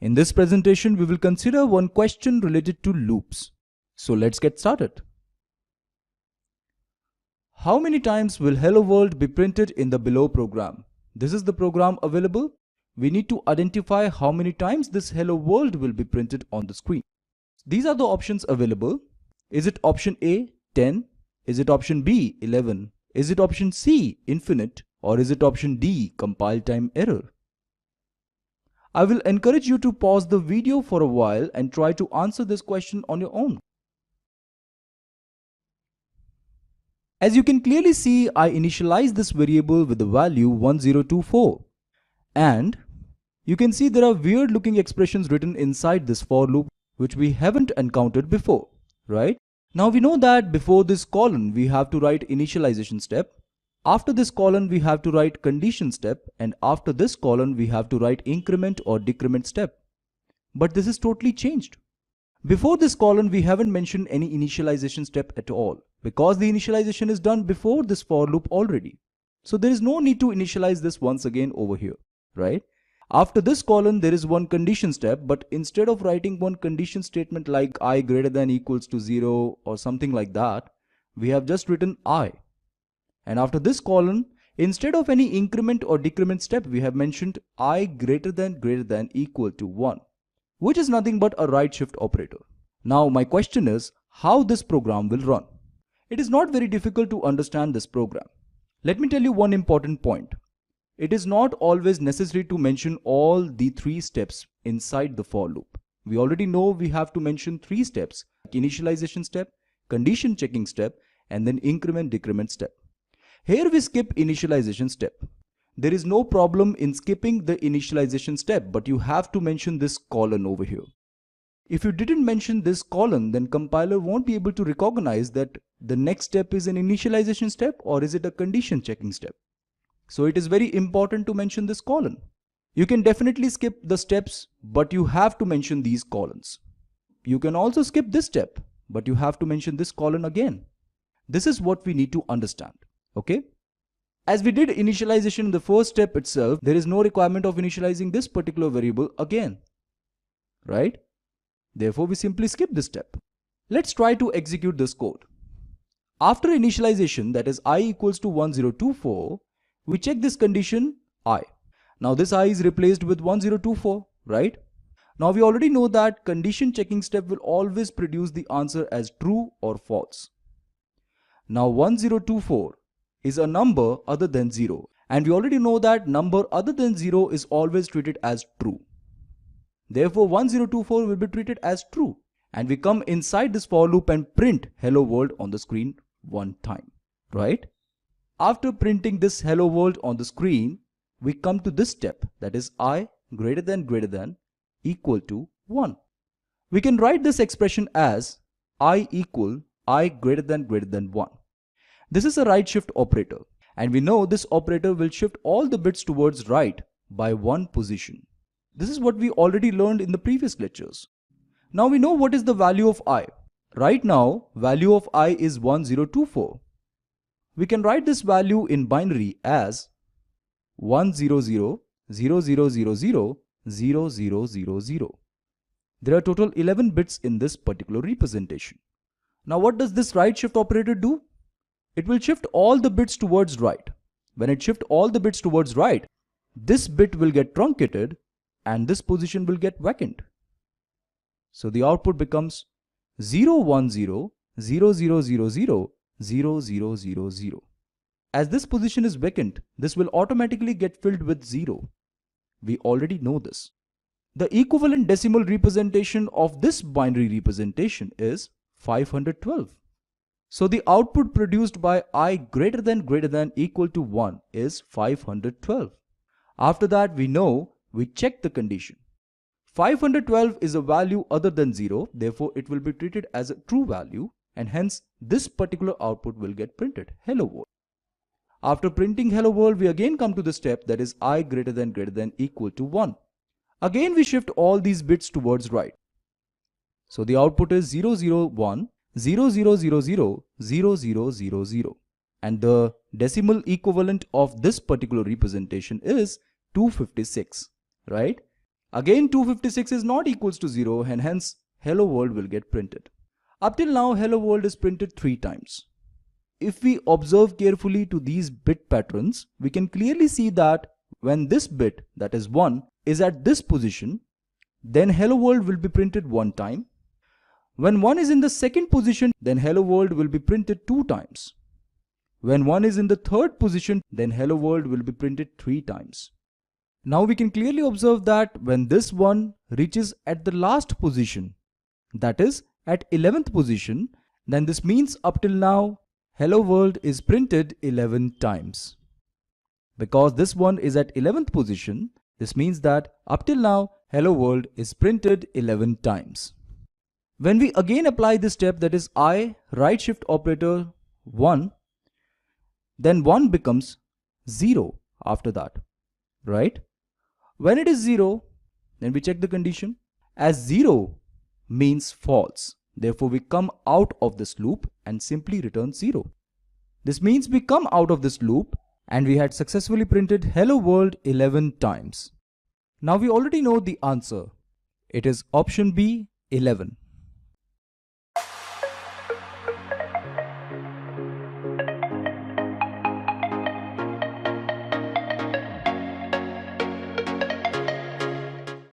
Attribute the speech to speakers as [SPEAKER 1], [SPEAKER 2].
[SPEAKER 1] In this presentation, we will consider one question related to loops. So let's get started. How many times will Hello World be printed in the below program? This is the program available. We need to identify how many times this Hello World will be printed on the screen. These are the options available. Is it option A, 10? Is it option B, 11? Is it option C, infinite? Or is it option D, compile time error? I will encourage you to pause the video for a while and try to answer this question on your own. As you can clearly see, I initialize this variable with the value 1024. And you can see there are weird looking expressions written inside this for loop which we haven't encountered before, right? Now we know that before this colon we have to write initialization step. After this colon we have to write condition step, and after this colon we have to write increment or decrement step. But this is totally changed. Before this colon we haven't mentioned any initialization step at all, because the initialization is done before this for loop already. So there is no need to initialize this once again over here, right? After this colon there is one condition step, but instead of writing one condition statement like I greater than equals to 0 or something like that, we have just written I. And after this colon, instead of any increment or decrement step, we have mentioned I greater than equal to 1, which is nothing but a right shift operator. Now my question is how this program will run. It is not very difficult to understand this program. Let me tell you one important point. It is not always necessary to mention all the 3 steps inside the for loop. We already know we have to mention 3 steps: initialization step, condition checking step, and then increment decrement step. Here we skip initialization step. There is no problem in skipping the initialization step, but you have to mention this colon over here. If you didn't mention this colon, then compiler won't be able to recognize that the next step is an initialization step or is it a condition checking step. So it is very important to mention this colon. You can definitely skip the steps, but you have to mention these colons. You can also skip this step, but you have to mention this colon again. This is what we need to understand. Okay? As we did initialization in the first step itself, there is no requirement of initializing this particular variable again, right? Therefore, we simply skip this step. Let's try to execute this code. After initialization, that is I equals to 1024, we check this condition I. Now this I is replaced with 1024, right? Now we already know that condition checking step will always produce the answer as true or false. Now 1024 is a number other than 0, and we already know that number other than 0 is always treated as true. Therefore 1024 will be treated as true, and we come inside this for loop and print hello world on the screen one time, right? After printing this hello world on the screen, we come to this step, that is I greater than equal to 1. We can write this expression as I equal I greater than 1. This is a right shift operator, and we know this operator will shift all the bits towards right by 1 position. This is what we already learned in the previous lectures. Now we know what is the value of I. Right now, value of I is 1024. We can write this value in binary as 10000000000. There are total 11 bits in this particular representation. Now what does this right shift operator do? It will shift all the bits towards right. When it shifts all the bits towards right, this bit will get truncated and this position will get vacant. So the output becomes 01000000000. As this position is vacant, this will automatically get filled with 0. We already know this. The equivalent decimal representation of this binary representation is 512. So the output produced by I greater than equal to 1 is 512. After that we check the condition. 512 is a value other than 0, therefore it will be treated as a true value, and hence this particular output will get printed, hello world. After printing hello world, we again come to the step, that is I greater than equal to 1. Again we shift all these bits towards right. So the output is 001 00000000, and the decimal equivalent of this particular representation is 256, right? Again 256 is not equals to 0 and hence hello world will get printed. Up till now hello world is printed 3 times. If we observe carefully to these bit patterns, we can clearly see that when this bit, that is 1, is at this position, then hello world will be printed 1 time. When 1 is in the second position, then hello world will be printed 2 times. When 1 is in the third position, then hello world will be printed 3 times. Now we can clearly observe that when this 1 reaches at the last position, that is at 11th position, then this means up till now hello world is printed 11 times. Because this one is at 11th position, this means that up till now hello world is printed 11 times. When we again apply this step, that is I right shift operator 1, then 1 becomes 0 after that, right? When it is 0, then we check the condition. As 0 means false, therefore we come out of this loop and simply return 0. This means we come out of this loop and we had successfully printed hello world 11 times. Now we already know the answer. It is option B, 11.